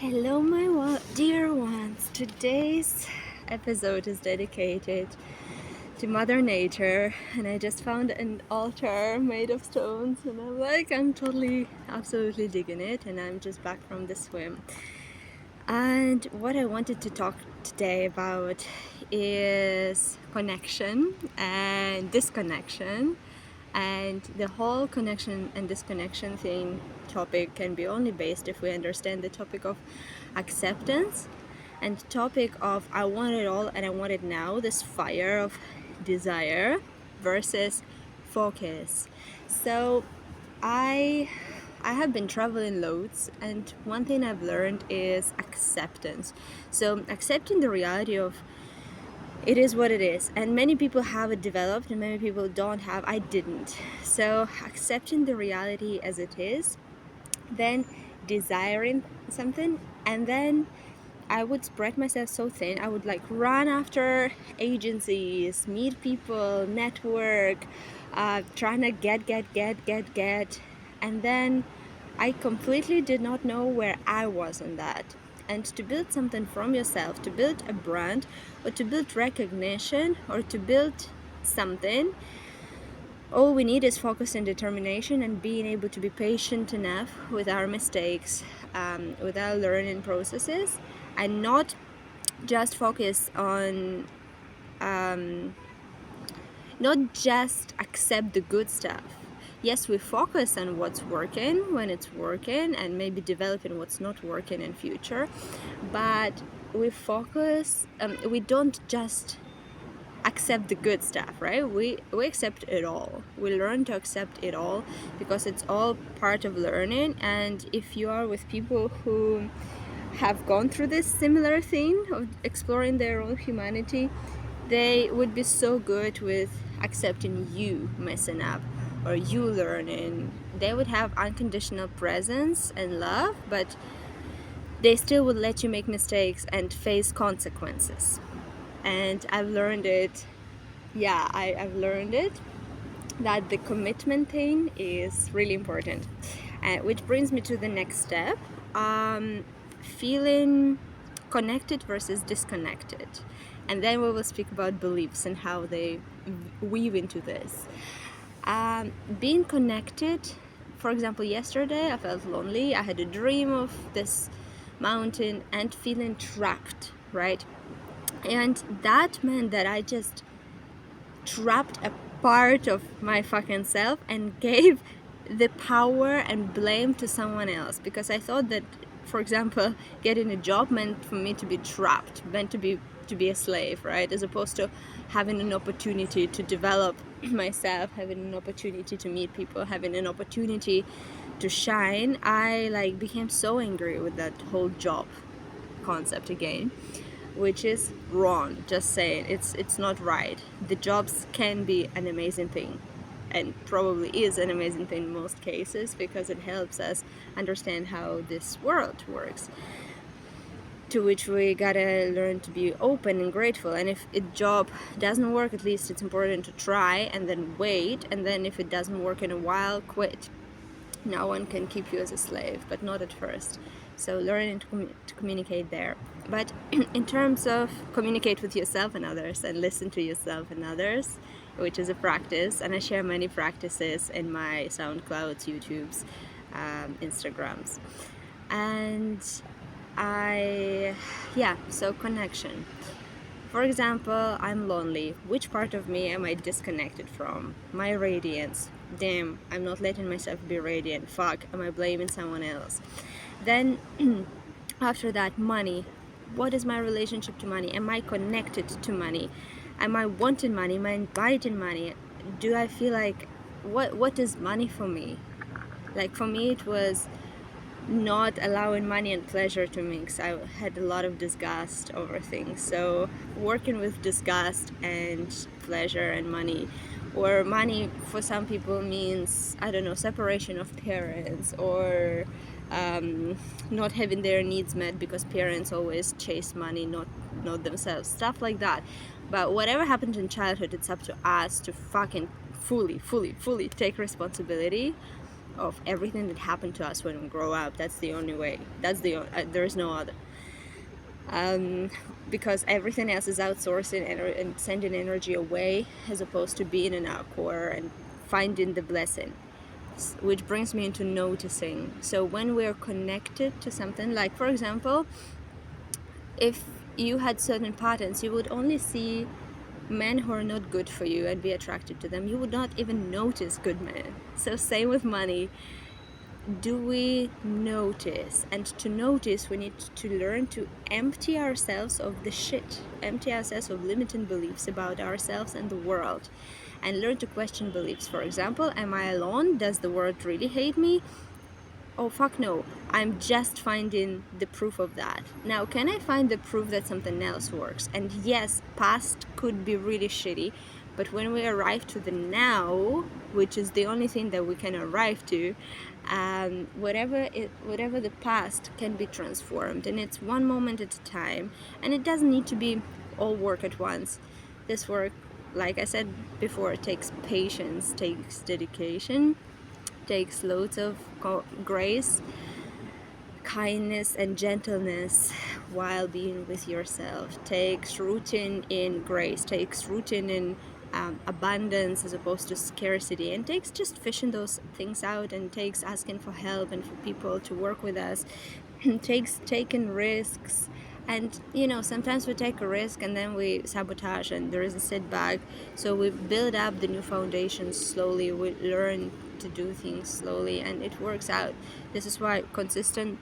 Hello, my dear ones. Today's episode is dedicated to Mother Nature, and I just found an altar made of stones, and I'm totally, absolutely digging it. And I'm just back from the swim. And what I wanted to talk today about is connection and disconnection. And the whole connection and disconnection thing topic can be only based if we understand the topic of acceptance and the topic of I want it all and I want it now, this fire of desire versus focus. So I have been traveling loads, and one thing I've learned is acceptance. So accepting the reality of it is what it is, and many people have it developed and many people don't have. I didn't. So accepting the reality as it is, then desiring something, and then I would spread myself so thin. I would run after agencies, meet people, network, trying to get, and then I completely did not know where I was in that. And to build something from yourself, to build a brand, or to build recognition, or to build something, all we need is focus and determination and being able to be patient enough with our mistakes, with our learning processes, and not just focus on, not just accept the good stuff. Yes, we focus on what's working when it's working and maybe developing what's not working in future, but we don't just accept the good stuff, right? We accept it all. We learn to accept it all because it's all part of learning. And if you are with people who have gone through this similar thing of exploring their own humanity, they would be so good with accepting you messing up or you learning. They would have unconditional presence and love, but they still would let you make mistakes and face consequences. And I've learned it, I've learned it, that the commitment thing is really important. Which brings me to the next step, feeling connected versus disconnected. And then we will speak about beliefs and how they weave into this. Being connected, for example, yesterday I felt lonely. I had a dream of this mountain and feeling trapped, right? And that meant that I just trapped a part of my fucking self and gave the power and blame to someone else, because I thought that, for example, getting a job meant for me to be trapped, meant to be a slave, right? As opposed to having an opportunity to develop myself, having an opportunity to meet people, having an opportunity to shine. I became so angry with that whole job concept again, which is wrong. Just saying, it's not right. The jobs can be an amazing thing, and probably is an amazing thing in most cases, because it helps us understand how this world works, to which we gotta learn to be open and grateful. And if a job doesn't work, at least it's important to try and then wait, and then if it doesn't work in a while, quit. No one can keep you as a slave, but not at first. So learning to communicate there. But in terms of communicate with yourself and others, and listen to yourself and others, which is a practice, and I share many practices in my SoundClouds, YouTubes, Instagrams. And so connection. For example, I'm lonely. Which part of me am I disconnected from? My radiance. Damn, I'm not letting myself be radiant. Fuck, am I blaming someone else? Then, after that, money. What is my relationship to money? Am I connected to money? Am I wanting money? Am I inviting money? Do I feel like, what is money for me? Like, for me, it was not allowing money and pleasure to mix. I had a lot of disgust over things. So working with disgust and pleasure and money, or money for some people means, I don't know, separation of parents, or not having their needs met because parents always chase money, not themselves, stuff like that. But whatever happened in childhood, it's up to us to fucking fully take responsibility of everything that happened to us when we grow up. That's the only way. There is no other. Because everything else is outsourcing and sending energy away, as opposed to being in our core and finding the blessing, which brings me into noticing. So when we're connected to something, like for example, if you had certain patterns, you would only see men who are not good for you and be attracted to them. You would not even notice good men. So same with money. Do we notice? And to notice, we need to learn to empty ourselves of the shit, empty ourselves of limiting beliefs about ourselves and the world, and learn to question beliefs. For example, am I alone? Does the world really hate me? Oh fuck no, I'm just finding the proof of that. Now, can I find the proof that something else works? And yes, past could be really shitty, but when we arrive to the now, which is the only thing that we can arrive to, whatever the past can be transformed, and it's one moment at a time, and it doesn't need to be all work at once. This work, like I said before, takes patience, takes dedication, takes loads of grace, kindness, and gentleness while being with yourself. Takes rooting in grace, takes rooting in abundance as opposed to scarcity, and takes just fishing those things out, and takes asking for help and for people to work with us. Takes taking risks. And sometimes we take a risk and then we sabotage and there is a setback. So we build up the new foundation slowly. We learn to do things slowly, and it works out. This is why consistent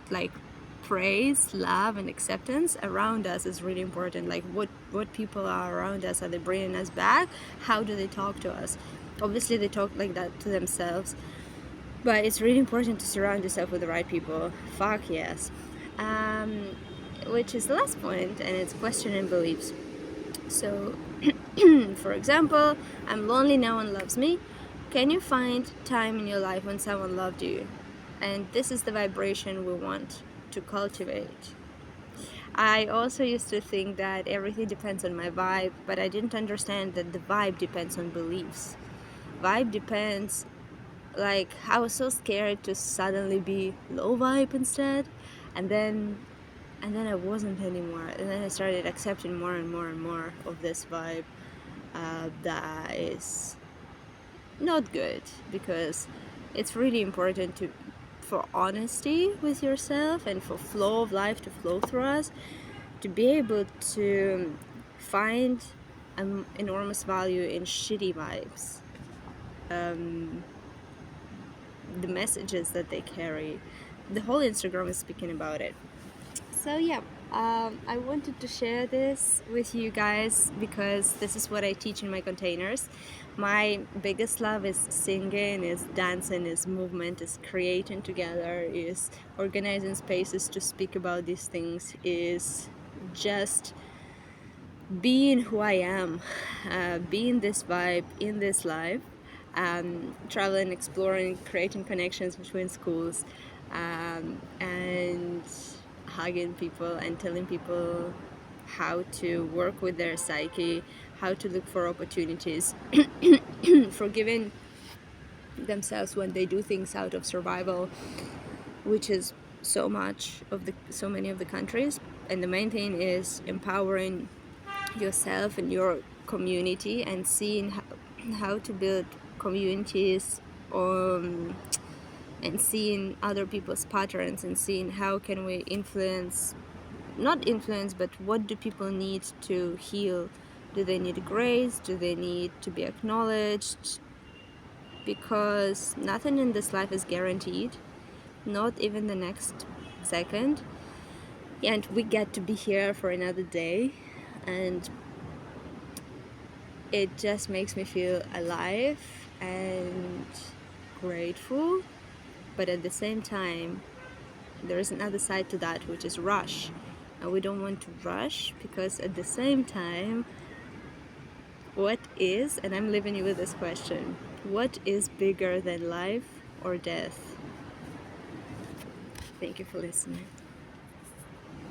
praise, love, and acceptance around us is really important. Like what people are around us. Are they bringing us back? How do they talk to us? Obviously they talk like that to themselves, but it's really important to surround yourself with the right people. Fuck yes. Which is the last point, and it's questioning beliefs. So for example, I'm lonely, no one loves me. Can you find time in your life when someone loved you? And this is the vibration we want to cultivate. I also used to think that everything depends on my vibe, but I didn't understand that the vibe depends on beliefs. Vibe depends, I was so scared to suddenly be low vibe instead, and then I wasn't anymore, and then I started accepting more and more and more of this vibe that is not good, because it's really important for honesty with yourself and for flow of life to flow through us, to be able to find enormous value in shitty vibes, the messages that they carry. The whole Instagram is speaking about it. So yeah, I wanted to share this with you guys because this is what I teach in my containers. My biggest love is singing, is dancing, is movement, is creating together, is organizing spaces to speak about these things, is just being who I am, being this vibe in this life, traveling, exploring, creating connections between schools, and hugging people and telling people how to work with their psyche, how to look for opportunities, forgiving themselves when they do things out of survival, which is so many of the countries. And the main thing is empowering yourself and your community, and seeing how to build communities, and seeing other people's patterns, and seeing how can we not influence, but what do people need to heal? Do they need grace? Do they need to be acknowledged? Because nothing in this life is guaranteed, not even the next second, and we get to be here for another day, and it just makes me feel alive and grateful. But at the same time, there is another side to that, which is rush, and we don't want to rush, because at the same time, what is, and I'm leaving you with this question, what is bigger than life or death? Thank you for listening.